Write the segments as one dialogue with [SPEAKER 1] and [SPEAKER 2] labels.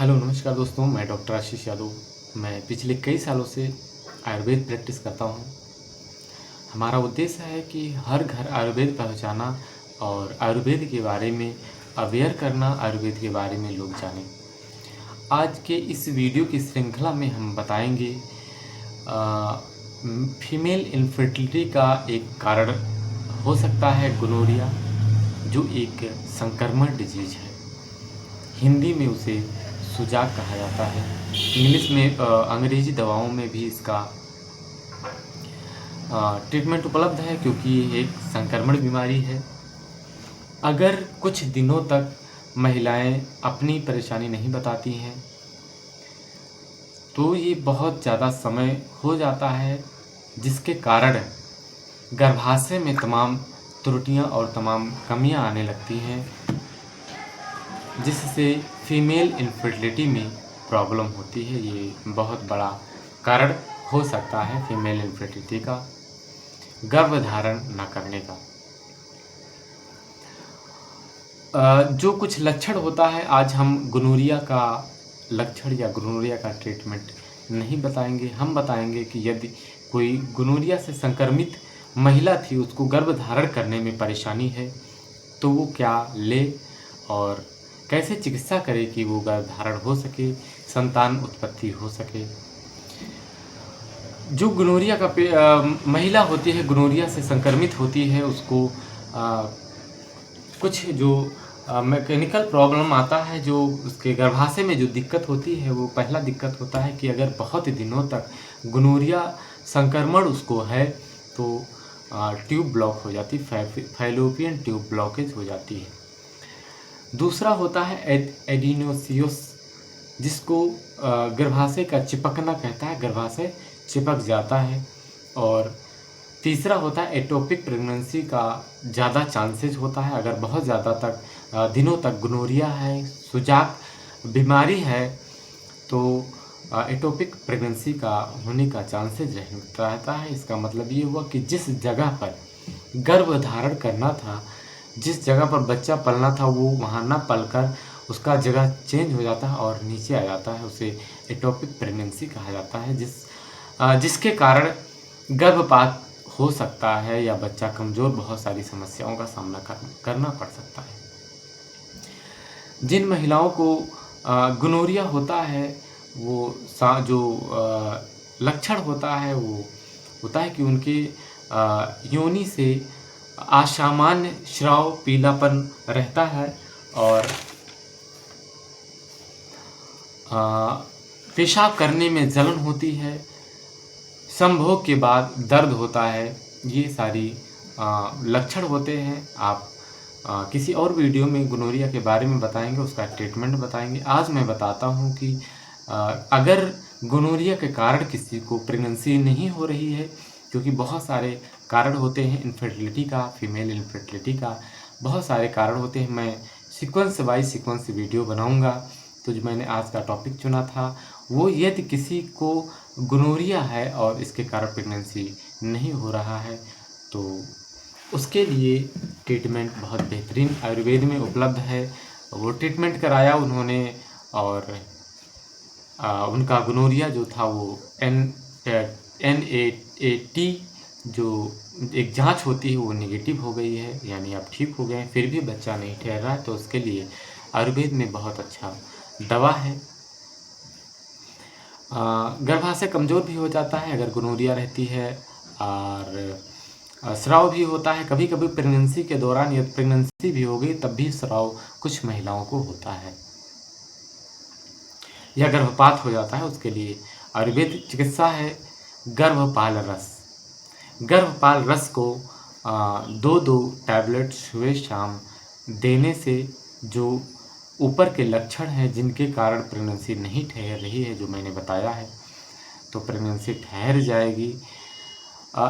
[SPEAKER 1] Hello नमस्कार दोस्तों, मैं डॉक्टर आशीष यादव। मैं पिछले कई सालों से आयुर्वेद प्रैक्टिस करता हूँ। हमारा उद्देश्य है कि हर घर आयुर्वेद पहुँचाना और आयुर्वेद के बारे में अवेयर करना, आयुर्वेद के बारे में लोग जानें। आज के इस वीडियो की श्रृंखला में हम बताएंगे फीमेल इनफर्टिलिटी का एक कारण हो सकता है गोनोरिया, जो एक संक्रमण डिजीज है। हिंदी में उसे सुजाक कहा जाता है। इंग्लिश में अंग्रेजी दवाओं में भी इसका ट्रीटमेंट उपलब्ध है, क्योंकि ये एक संक्रमण बीमारी है। अगर कुछ दिनों तक महिलाएं अपनी परेशानी नहीं बताती हैं तो ये बहुत ज़्यादा समय हो जाता है, जिसके कारण गर्भाशय में तमाम त्रुटियां और तमाम कमियां आने लगती हैं, जिससे फीमेल इनफर्टिलिटी में प्रॉब्लम होती है। ये बहुत बड़ा कारण हो सकता है फीमेल इनफर्टिलिटी का, गर्भधारण न करने का। जो कुछ लक्षण होता है, आज हम गोनोरिया का लक्षण या गोनोरिया का ट्रीटमेंट नहीं बताएंगे। हम बताएंगे कि यदि कोई गोनोरिया से संक्रमित महिला थी, उसको गर्भधारण करने में परेशानी है, तो वो क्या ले और कैसे चिकित्सा करे कि वो गर्भधारण हो सके, संतान उत्पत्ति हो सके। जो गोनोरिया का महिला होती है, गोनोरिया से संक्रमित होती है, उसको कुछ जो मैकेनिकल प्रॉब्लम आता है, जो उसके गर्भाशय में जो दिक्कत होती है, वो पहला दिक्कत होता है कि अगर बहुत दिनों तक गोनोरिया संक्रमण उसको है तो ट्यूब ब्लॉक हो जाती, फैलोपियन ट्यूब ब्लॉकेज हो जाती है। दूसरा होता है एडिनोसियोस, जिसको गर्भाशय का चिपकना कहता है, गर्भाशय चिपक जाता है। और तीसरा होता है एटोपिक प्रेगनेंसी का ज़्यादा चांसेस होता है। अगर बहुत ज़्यादा तक दिनों तक गोनोरिया है, सुजाक बीमारी है, तो एटोपिक प्रेगनेंसी का होने का चांसेस रहता है। इसका मतलब ये हुआ कि जिस जगह पर गर्भधारण करना था, जिस जगह पर बच्चा पलना था, वो वहाँ ना पलकर उसका जगह चेंज हो जाता है और नीचे आ जाता है। उसे एटोपिक प्रेगनेंसी कहा जाता है, जिसके कारण गर्भपात हो सकता है या बच्चा कमज़ोर, बहुत सारी समस्याओं का सामना करना पड़ सकता है। जिन महिलाओं को गोनोरिया होता है, वो जो लक्षण होता है, वो होता है कि उनके योनि से असामान्य स्राव, पीलापन रहता है और पेशाब करने में जलन होती है, संभोग के बाद दर्द होता है। ये सारी लक्षण होते हैं। आप किसी और वीडियो में गोनोरिया के बारे में बताएंगे, उसका ट्रीटमेंट बताएंगे। आज मैं बताता हूँ कि अगर गोनोरिया के कारण किसी को प्रेगनेंसी नहीं हो रही है, क्योंकि बहुत सारे कारण होते हैं इनफर्टिलिटी का, फीमेल इनफर्टिलिटी का बहुत सारे कारण होते हैं। मैं सीक्वेंस बाय सीक्वेंस वीडियो बनाऊंगा। तो जो मैंने आज का टॉपिक चुना था, वो यदि किसी को गोनोरिया है और इसके कारण प्रेगनेंसी नहीं हो रहा है, तो उसके लिए ट्रीटमेंट बहुत बेहतरीन आयुर्वेद में उपलब्ध है। वो ट्रीटमेंट कराया उन्होंने और उनका गोनोरिया जो था वो NAT जो एक जांच होती है, वो नेगेटिव हो गई है, यानी आप ठीक हो गए। फिर भी बच्चा नहीं ठहर रहा है, तो उसके लिए आयुर्वेद में बहुत अच्छा दवा है। गर्भाशय कमज़ोर भी हो जाता है अगर गोनोरिया रहती है, और स्राव भी होता है। कभी कभी प्रेगनेंसी के दौरान, यदि प्रेगनेंसी भी हो गई तब भी स्राव कुछ महिलाओं को होता है, या गर्भपात हो जाता है। उसके लिए आयुर्वेद चिकित्सा है गर्भपाल रस। गर्भपाल रस को 2-2 टैबलेट सुबह शाम देने से जो ऊपर के लक्षण हैं, जिनके कारण प्रेगनेंसी नहीं ठहर रही है, जो मैंने बताया है, तो प्रेगनेंसी ठहर जाएगी।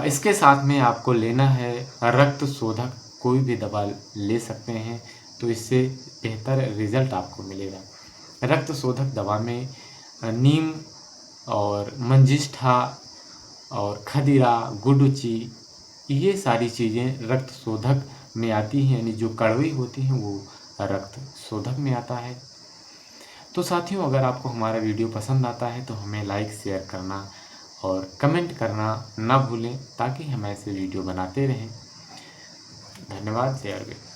[SPEAKER 1] इसके साथ में आपको लेना है रक्त शोधक, कोई भी दवा ले सकते हैं, तो इससे बेहतर रिजल्ट आपको मिलेगा। रक्त शोधक दवा में नीम और मंजिष्ठा और खदीरा, गुडुचि, ये सारी चीज़ें रक्त शोधक में आती हैं, यानी जो कड़वी होती हैं वो रक्त शोधक में आता है। तो साथियों, अगर आपको हमारा वीडियो पसंद आता है तो हमें लाइक शेयर करना और कमेंट करना ना भूलें, ताकि हम ऐसे वीडियो बनाते रहें। धन्यवाद। जय अरविंद।